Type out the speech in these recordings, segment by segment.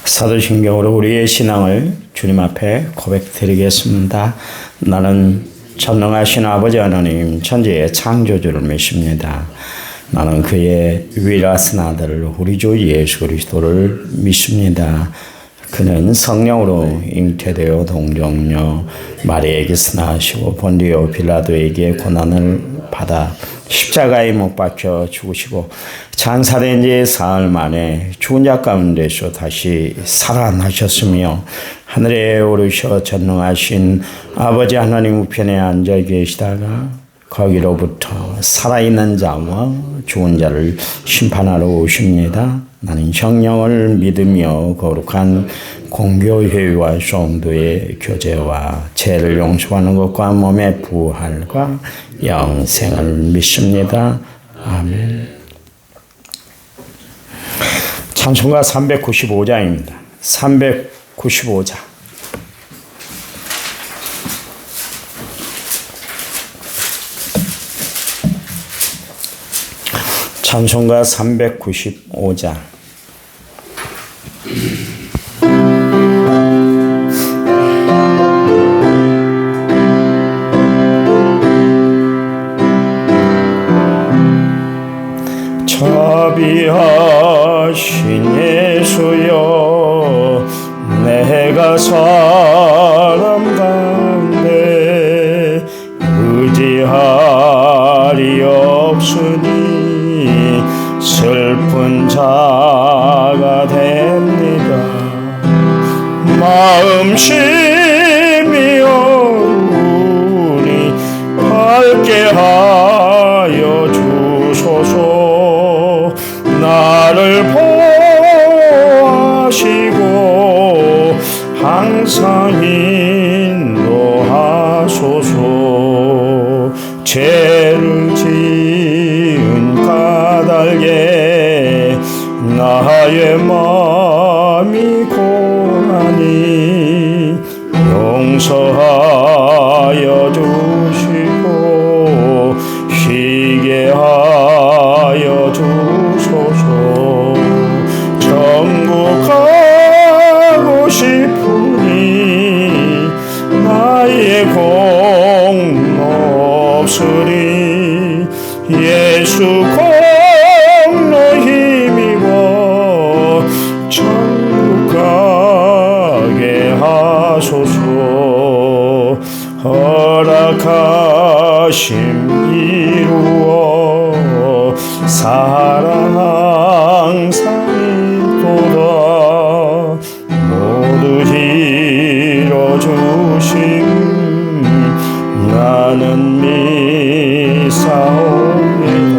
사도신경으로 우리의 신앙을 주님 앞에 고백드리겠습니다. 나는 전능하신 아버지 하나님 천지의 창조주를 믿습니다. 나는 그의 유일하신 아들 우리 주 예수 그리스도를 믿습니다. 그는 성령으로 잉태되어 동정녀 마리아에게서 나시고 본디오 빌라도에게 고난을 받아 십자가에 못 박혀 죽으시고 장사된 지 사흘 만에 죽은 자 가운데서 다시 살아나셨으며 하늘에 오르셔 전능하신 아버지 하나님 우편에 앉아 계시다가 거기로부터 살아있는 자와 죽은 자를 심판하러 오십니다. 나는 성령을 믿으며 거룩한 공교회와 성도의 교제와 죄를 용서하는 것과 몸의 부활과 영생을 믿습니다. 아멘. 찬송가 395장입니다. 395장. 찬송가 395장. 자비하신 예수여, 내가 사람 가운데 의지할이 없으니 슬픈 자가 됩니다. 마음심이 어두우니 밝게 하여 주소서. 나를 보호하시고 항상 인도하소서. 죄를 지은 까닭에 나의 마음이 고하니 용서하여 주시고 쉬게 하여 주소서. 천국 가고 싶으니 나의 공로 없으리. 예수 공로 힘입어 천국 가게 하소서. 허락하심 이루어 사랑 항상 있도다. 모두 이뤄주심 나는 미사옵니다.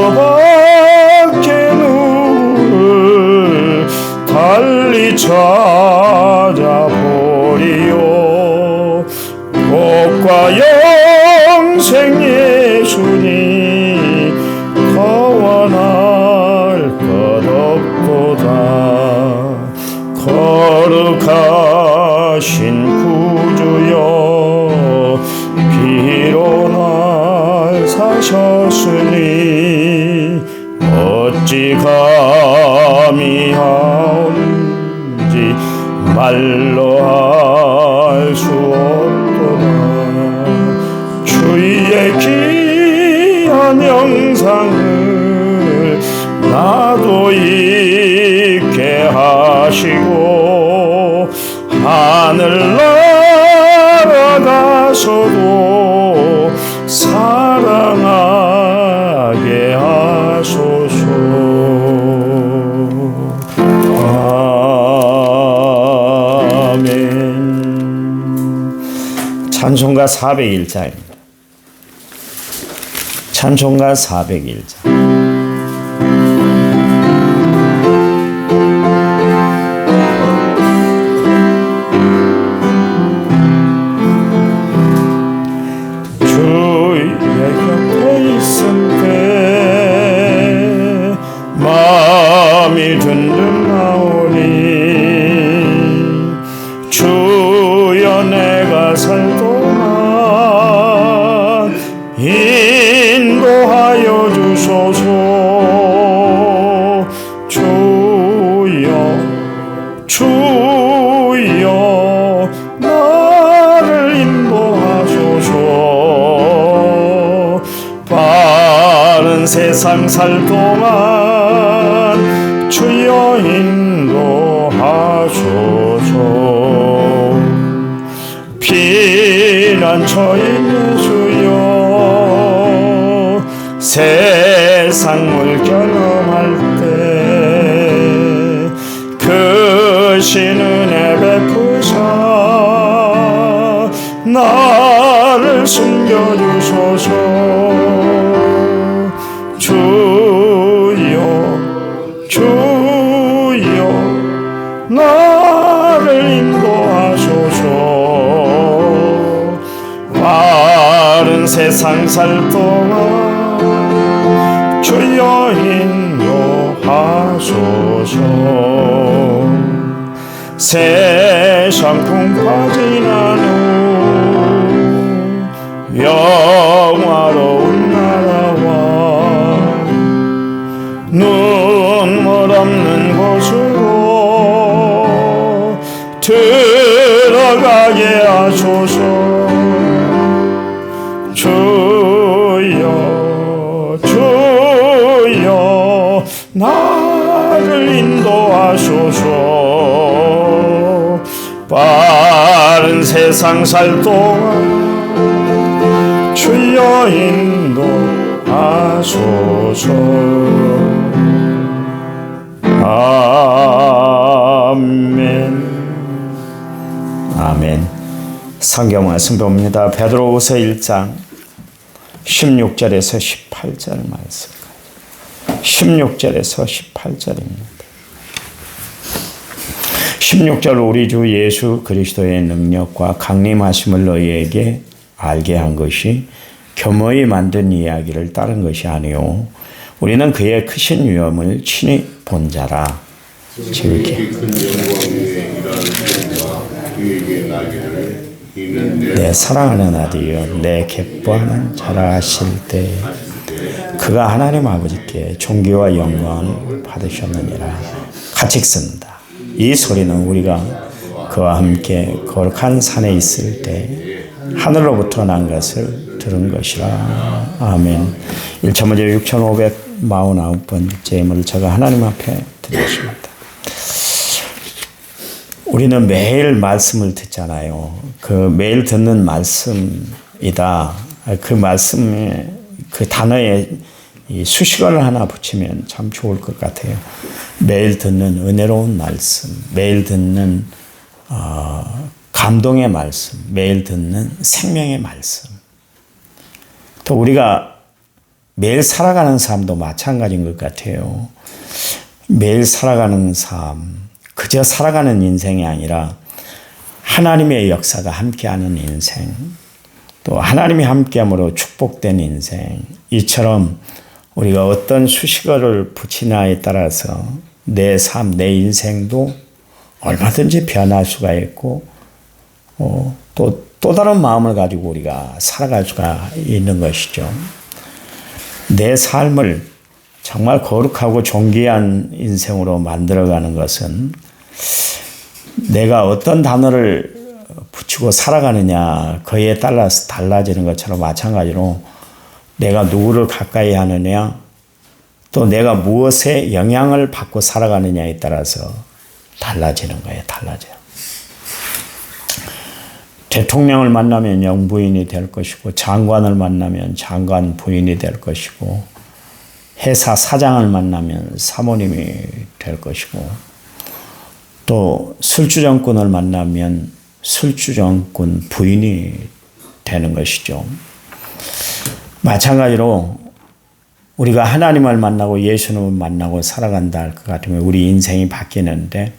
구주밖에 누구를 달리 찾아보리요. 복과 영생 예수님 거원할 것 없도다. 거룩하신 구주여, 비로 날 사셨으니 어찌 감히 하는지 말로 할 수 없도다. 주의 귀한 영상을 나도 잊게 하시고 하늘 날아가서도 사랑하게 하소서. 아멘. 찬송가 401장입니다. 찬송가 401장. 주의 곁에 있을 때 마음이 든든하오니 주여 내가 살 동안 인도하여 주소서. 주여 나를 인도하소서. 바른 세상 살 동안 주여 인도하소서. 피난처인 예수여 세상 물결험할 때 크신 은혜 베푸사 나를 숨겨주소서. 주여 주여 나를 인도하소서. 바른 세상 살 동안 주여 인도하소서. 세상 풍파 지난 후 영화로운 나라와 눈물 없는 곳으로 들어가게 하소서. 주여 주여 나를 인도하소서. 빠른 세상 살 동안 주여 인도하소서. 아멘. 아멘. 성경 말씀 봅니다. 베드로후서 1장 16절에서 18절 말씀. 16절에서 18절입니다. 16절 우리 주 예수 그리스도의 능력과 강림하심을 너희에게 알게 한 것이 겸허히 만든 이야기를 따른 것이 아니요 우리는 그의 크신 위엄을 친히 본 자라. 즐게 내 사랑하는 아들이여 내 기뻐하는 자라 하실 때 그가 하나님 아버지께 존귀와 영광을 받으셨느니라. 같이 읽습니다. 이 소리는 우리가 그와 함께 거룩한 산에 있을 때 하늘로부터 난 것을 들은 것이라. 아멘. 1차 문제 6549번째 예물을 제가 하나님 앞에 드리겠습니다. 우리는 매일 말씀을 듣잖아요. 그 매일 듣는 말씀이다. 그 말씀에 그 단어에 이 수식어를 하나 붙이면 참 좋을 것 같아요. 매일 듣는 은혜로운 말씀, 매일 듣는 감동의 말씀, 매일 듣는 생명의 말씀. 또 우리가 매일 살아가는 삶도 마찬가지인 것 같아요. 매일 살아가는 삶, 그저 살아가는 인생이 아니라 하나님의 역사가 함께하는 인생, 또 하나님이 함께함으로 축복된 인생, 이처럼 우리가 어떤 수식어를 붙이냐에 따라서 내 삶, 내 인생도 얼마든지 변할 수가 있고 또 다른 마음을 가지고 우리가 살아갈 수가 있는 것이죠. 내 삶을 정말 거룩하고 존귀한 인생으로 만들어가는 것은 내가 어떤 단어를 붙이고 살아가느냐 그에 따라서 달라지는 것처럼 마찬가지로 내가 누구를 가까이 하느냐 또 내가 무엇에 영향을 받고 살아가느냐에 따라서 달라지는 거예요. 달라져요. 대통령을 만나면 영부인이 될 것이고 장관을 만나면 장관 부인이 될 것이고 회사 사장을 만나면 사모님이 될 것이고 또 술주정꾼을 만나면 술주정꾼 부인이 되는 것이죠. 마찬가지로 우리가 하나님을 만나고 예수님을 만나고 살아간다 할 것 같으면 우리 인생이 바뀌는데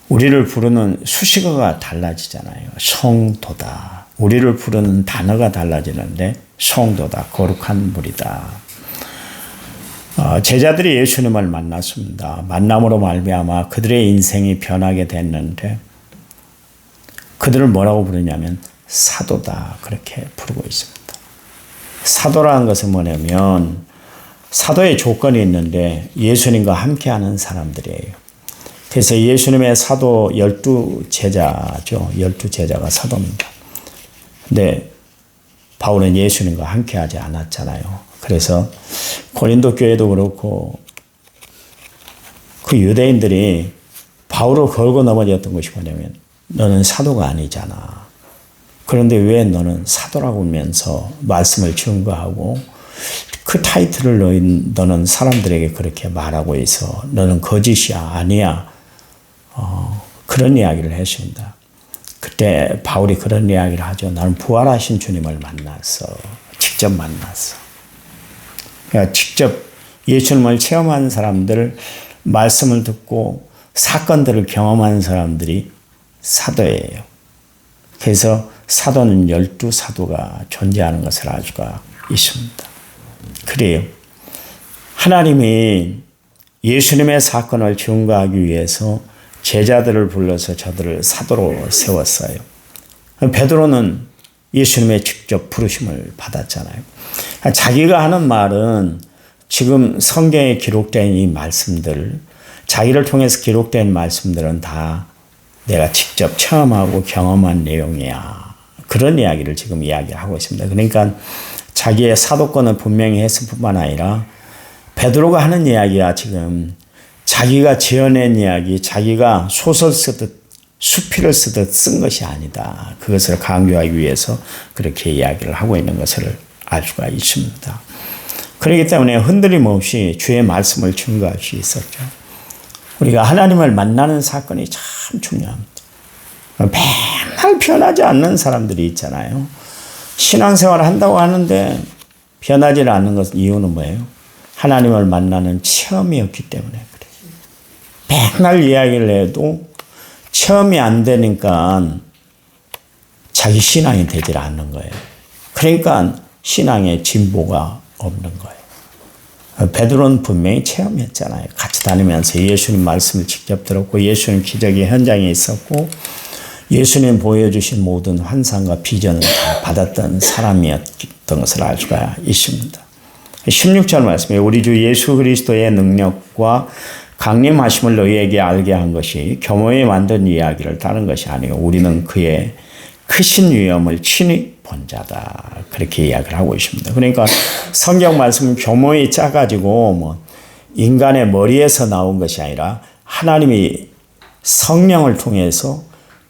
우리를 부르는 수식어가 달라지잖아요. 성도다. 우리를 부르는 단어가 달라지는데 성도다. 거룩한 무리다. 제자들이 예수님을 만났습니다. 만남으로 말미암아 그들의 인생이 변하게 됐는데 그들을 뭐라고 부르냐면 사도다. 그렇게 부르고 있습니다. 사도라는 것은 뭐냐면 사도의 조건이 있는데 예수님과 함께하는 사람들이에요. 그래서 예수님의 사도 12제자죠. 12제자가 사도입니다. 근데 바울은 예수님과 함께 하지 않았잖아요. 그래서 고린도 교회도 그렇고 그 유대인들이 바울을 걸고 넘어졌던 것이 뭐냐면 너는 사도가 아니잖아. 그런데 왜 너는 사도라고 하면서 말씀을 증거하고 그 타이틀을 너는 사람들에게 그렇게 말하고 있어. 너는 거짓이야. 아니야. 그런 이야기를 했습니다. 그때 바울이 그런 이야기를 하죠. 나는 부활하신 주님을 만났어. 직접 만났어. 그러니까 직접 예수님을 체험한 사람들, 말씀을 듣고 사건들을 경험한 사람들이 사도예요. 그래서 사도는 12사도가 존재하는 것을 알 수가 있습니다. 그래요. 하나님이 예수님의 사건을 증거하기 위해서 제자들을 불러서 저들을 사도로 세웠어요. 베드로는 예수님의 직접 부르심을 받았잖아요. 자기가 하는 말은 지금 성경에 기록된 이 말씀들, 자기를 통해서 기록된 말씀들은 다 내가 직접 체험하고 경험한 내용이야. 그런 이야기를 지금 이야기하고 있습니다. 그러니까 자기의 사도권을 분명히 했을 뿐만 아니라 베드로가 하는 이야기야 지금 자기가 지어낸 이야기, 자기가 소설 쓰듯 수필을 쓰듯 쓴 것이 아니다. 그것을 강조하기 위해서 그렇게 이야기를 하고 있는 것을 알 수가 있습니다. 그렇기 때문에 흔들림 없이 주의 말씀을 증거할 수 있었죠. 우리가 하나님을 만나는 사건이 참 중요합니다. 맨날 변하지 않는 사람들이 있잖아요. 신앙생활을 한다고 하는데 변하지 않는 것 이유는 뭐예요? 하나님을 만나는 체험이었기 때문에 그래요. 맨날 이야기를 해도 체험이 안 되니까 자기 신앙이 되질 않는 거예요. 그러니까 신앙의 진보가 없는 거예요. 베드로는 분명히 체험했잖아요. 같이 다니면서 예수님 말씀을 직접 들었고 예수님 기적의 현장에 있었고 예수님 보여주신 모든 환상과 비전을 다 받았던 사람이었던 것을 알 수가 있습니다. 16절 말씀에 우리 주 예수 그리스도의 능력과 강림하심을 너희에게 알게 한 것이 교모에 만든 이야기를 다른 것이 아니요 우리는 그의 크신 위엄을 친히 본 자다. 그렇게 이야기를 하고 있습니다. 그러니까 성경 말씀은 교모에 짜가지고 뭐 인간의 머리에서 나온 것이 아니라 하나님이 성령을 통해서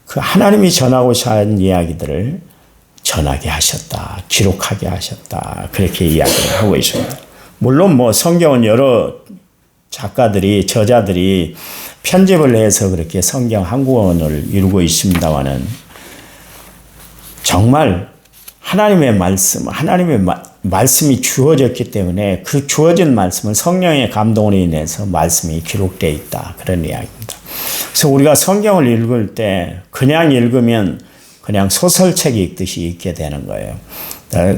그 하나님이 전하고자 하는 이야기들을 전하게 하셨다. 기록하게 하셨다. 그렇게 이야기를 하고 있습니다. 물론 뭐 성경은 여러 작가들이 저자들이 편집을 해서 그렇게 성경 한국어를 이루고 있습니다만은 정말 하나님의 말씀, 하나님의 말씀이 주어졌기 때문에 그 주어진 말씀은 성령의 감동으로 인해서 말씀이 기록되어 있다. 그런 이야기입니다. 그래서 우리가 성경을 읽을 때 그냥 읽으면 그냥 소설책 읽듯이 읽게 되는 거예요.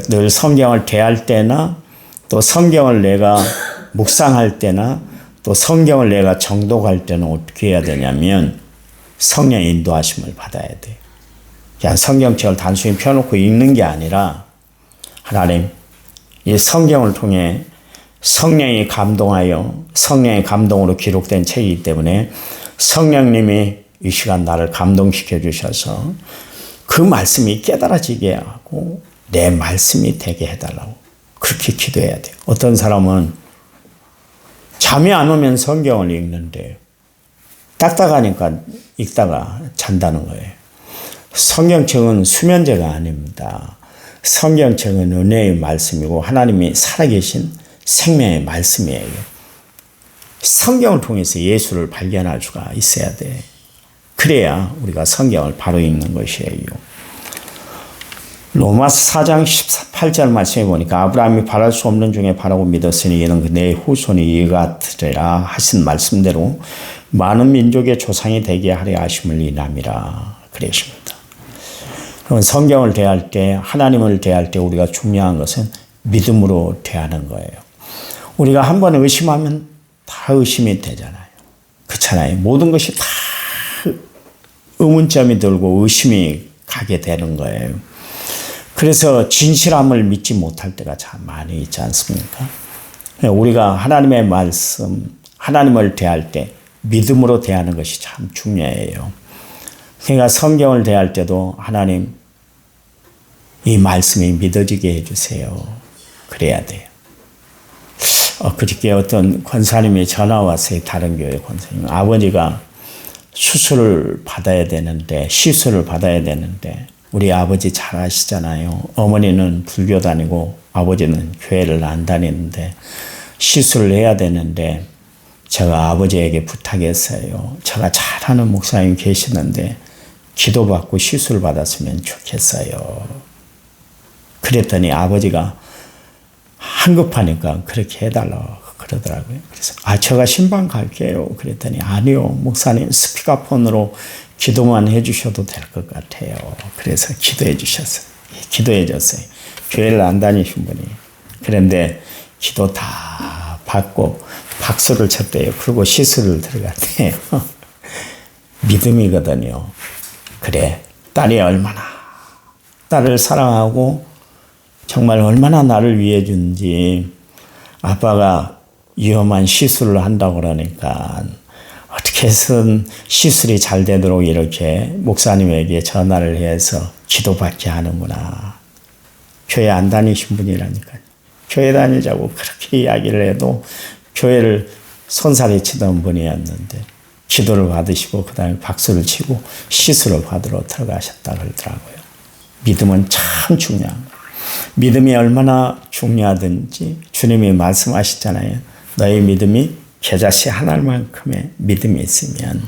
늘 성경을 대할 때나 또 성경을 내가 묵상할 때나 또 성경을 내가 정독할 때는 어떻게 해야 되냐면 성령의 인도하심을 받아야 돼요. 그냥 성경책을 단순히 펴놓고 읽는 게 아니라 하나님 이 성경을 통해 성령이 감동하여 성령의 감동으로 기록된 책이기 때문에 성령님이 이 시간 나를 감동시켜 주셔서 그 말씀이 깨달아지게 하고 내 말씀이 되게 해달라고 그렇게 기도해야 돼요. 어떤 사람은 잠이 안 오면 성경을 읽는데 딱딱하니까 읽다가 잔다는 거예요. 성경책은 수면제가 아닙니다. 성경책은 은혜의 말씀이고 하나님이 살아계신 생명의 말씀이에요. 성경을 통해서 예수를 발견할 수가 있어야 돼. 그래야 우리가 성경을 바로 읽는 것이에요. 로마서 4장 18절 말씀에 보니까 아브라함이 바랄 수 없는 중에 바라고 믿었으니 이는 내 후손이 이와 같으리라 하신 말씀대로 많은 민족의 조상이 되게 하려 하심을 인함이라 그랬습니다. 그럼 성경을 대할 때 하나님을 대할 때 우리가 중요한 것은 믿음으로 대하는 거예요. 우리가 한 번 의심하면 다 의심이 되잖아요. 그렇잖아요. 모든 것이 다 의문점이 들고 의심이 가게 되는 거예요. 그래서 진실함을 믿지 못할 때가 참 많이 있지 않습니까? 우리가 하나님의 말씀, 하나님을 대할 때 믿음으로 대하는 것이 참 중요해요. 그러니까 성경을 대할 때도 하나님 이 말씀이 믿어지게 해주세요. 그래야 돼요. 그저께 어떤 권사님이 전화 왔어요. 다른 교회 권사님. 아버지가 수술을 받아야 되는데, 시술을 받아야 되는데, 우리 아버지 잘 아시잖아요. 어머니는 불교 다니고 아버지는 교회를 안 다니는데 시술을 해야 되는데 제가 아버지에게 부탁했어요. 제가 잘 아는 목사님 계시는데 기도받고 시술 받았으면 좋겠어요. 그랬더니 아버지가 한급하니까 그렇게 해달라고 그러더라고요. 그래서 제가 신방 갈게요. 그랬더니 아니요, 목사님 스피커폰으로 기도만 해주셔도 될 것 같아요. 그래서 기도해 주셨어요. 기도해 줬어요. 교회를 안 다니신 분이. 그런데 기도 다 받고 박수를 쳤대요. 그리고 시술을 들어갔대요. 믿음이거든요. 그래, 딸이 얼마나 딸을 사랑하고 정말 얼마나 나를 위해 준지. 아빠가 위험한 시술을 한다고 그러니까 어떻게 해서든 시술이 잘 되도록 이렇게 목사님에게 전화를 해서 기도받게 하는구나. 교회 안 다니신 분이라니까요. 교회 다니자고 그렇게 이야기를 해도 교회를 손살이 치던 분이었는데 기도를 받으시고 그 다음에 박수를 치고 시술을 받으러 들어가셨다 그러더라고요. 믿음은 참 중요합니다. 믿음이 얼마나 중요하든지 주님이 말씀하시잖아요. 너의 믿음이 겨자씨 한 알만큼의 믿음이 있으면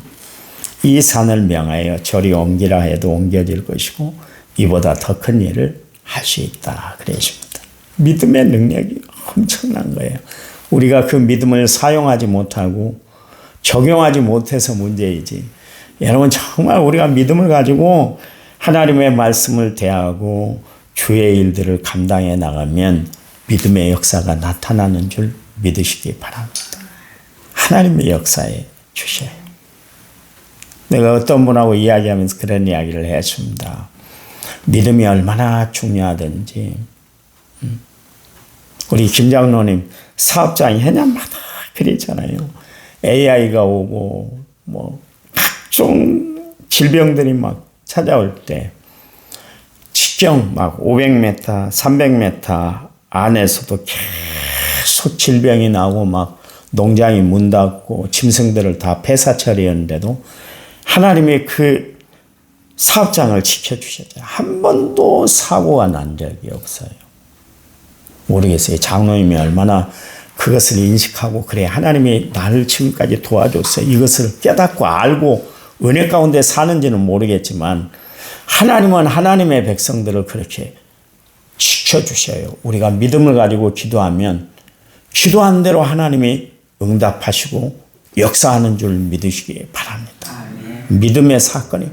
이 산을 명하여 저리 옮기라 해도 옮겨질 것이고 이보다 더 큰 일을 할 수 있다 그러십니다. 믿음의 능력이 엄청난 거예요. 우리가 그 믿음을 사용하지 못하고 적용하지 못해서 문제이지. 여러분 정말 우리가 믿음을 가지고 하나님의 말씀을 대하고 주의 일들을 감당해 나가면 믿음의 역사가 나타나는 줄 믿으시기 바랍니다. 하나님의 역사에 주셔요. 내가 어떤 분하고 이야기하면서 그런 이야기를 했습니다. 믿음이 얼마나 중요하든지 우리 김장로님 사업장이 해년마다 그랬잖아요. AI가 오고 뭐 각종 질병들이 막 찾아올 때 직경 막 500m, 300m 안에서도 계속 질병이 나고 막 농장이 문 닫고 짐승들을 다 폐사 처리했는데도 하나님의 그 사업장을 지켜주셨죠. 한 번도 사고가 난 적이 없어요. 모르겠어요. 장로님이 얼마나 그것을 인식하고 그래 하나님이 나를 지금까지 도와줬어요. 이것을 깨닫고 알고 은혜 가운데 사는지는 모르겠지만 하나님은 하나님의 백성들을 그렇게 지켜주셔요. 우리가 믿음을 가지고 기도하면 기도한 대로 하나님이 응답하시고 역사하는 줄 믿으시기 바랍니다. 믿음의 사건이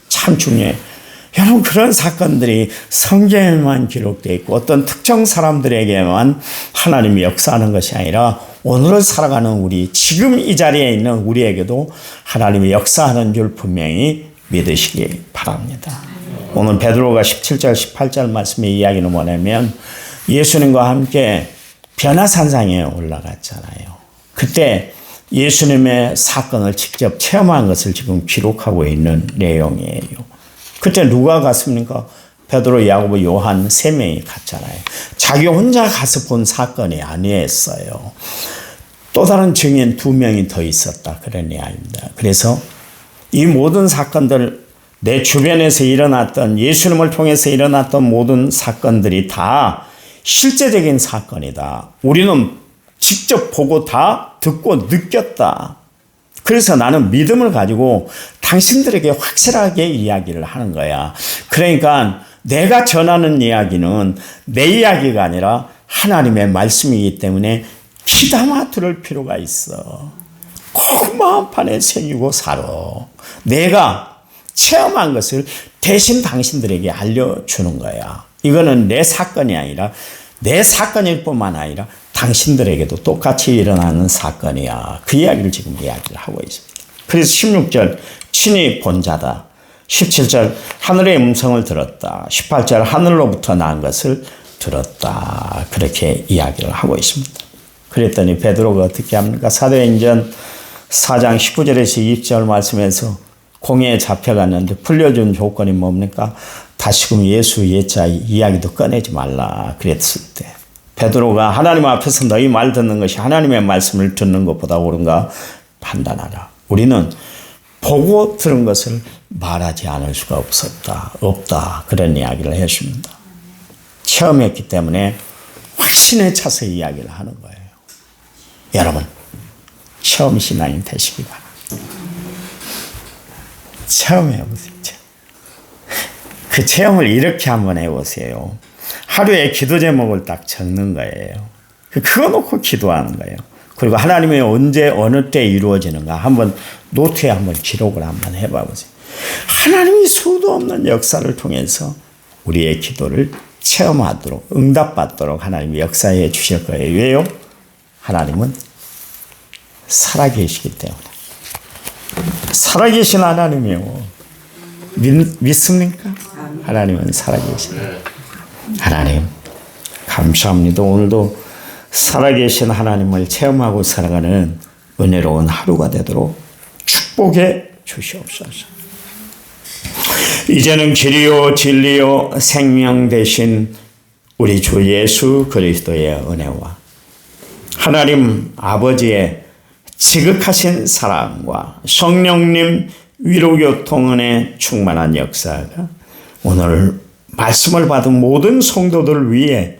참 중요해요. 여러분 그런 사건들이 성경에만 기록되어 있고 어떤 특정 사람들에게만 하나님이 역사하는 것이 아니라 오늘을 살아가는 우리 지금 이 자리에 있는 우리에게도 하나님이 역사하는 줄 분명히 믿으시기 바랍니다. 오늘 베드로가 17절 18절 말씀의 이야기는 뭐냐면 예수님과 함께 변화산상에 올라갔잖아요. 그때 예수님의 사건을 직접 체험한 것을 지금 기록하고 있는 내용이에요. 그때 누가 갔습니까? 베드로, 야고보, 요한 3명이 갔잖아요. 자기 혼자 가서 본 사건이 아니었어요. 또 다른 증인 2명이 더 있었다. 그런 이야기입니다. 그래서 이 모든 사건들, 내 주변에서 일어났던 예수님을 통해서 일어났던 모든 사건들이 다 실제적인 사건이다. 우리는 직접 보고 다 듣고 느꼈다. 그래서 나는 믿음을 가지고 당신들에게 확실하게 이야기를 하는 거야. 그러니까 내가 전하는 이야기는 내 이야기가 아니라 하나님의 말씀이기 때문에 귀담아 들을 필요가 있어. 꼭 마음판에 새기고 살아. 내가 체험한 것을 대신 당신들에게 알려주는 거야. 이거는 내 사건이 아니라 내 사건일 뿐만 아니라 당신들에게도 똑같이 일어나는 사건이야. 그 이야기를 지금 이야기를 하고 있습니다. 그래서 16절 친히 본 자다. 17절 하늘의 음성을 들었다. 18절 하늘로부터 난 것을 들었다. 그렇게 이야기를 하고 있습니다. 그랬더니 베드로가 어떻게 합니까? 사도행전 4장 19절에서 20절 말씀에서 공회에 잡혀갔는데 풀려준 조건이 뭡니까? 다시금 예수 예자 이야기도 꺼내지 말라 그랬을 때 베드로가 하나님 앞에서 너희 말 듣는 것이 하나님의 말씀을 듣는 것보다 옳은가 판단하라. 우리는 보고 들은 것을 말하지 않을 수가 없다. 그런 이야기를 했습니다. 체험했기 때문에 확신에 차서 이야기를 하는 거예요. 여러분, 체험 신앙이 되시기 바랍니다. 체험해보세요. 그 체험을 이렇게 한번 해보세요. 하루에 기도 제목을 딱 적는 거예요. 그거 놓고 기도하는 거예요. 그리고 하나님이 언제 어느 때 이루어지는가 한번 노트에 한번 기록을 한번 해봐 보세요. 하나님이 수도 없는 역사를 통해서 우리의 기도를 체험하도록 응답받도록 하나님이 역사해 주실 거예요. 왜요? 하나님은 살아계시기 때문에. 살아계신 하나님이요. 믿습니까? 하나님은 살아계시네. 하나님 감사합니다. 오늘도 살아계신 하나님을 체험하고 살아가는 은혜로운 하루가 되도록 축복해 주시옵소서. 이제는 길이요 진리요 생명 되신 우리 주 예수 그리스도의 은혜와 하나님 아버지의 지극하신 사랑과 성령님 위로교통은혜 충만한 역사가 오늘 말씀을 받은 모든 성도들 위해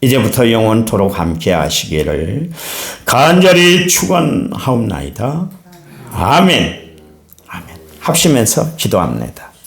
이제부터 영원토록 함께 하시기를 간절히 축원하옵나이다. 아멘. 아멘. 합심해서 기도합니다.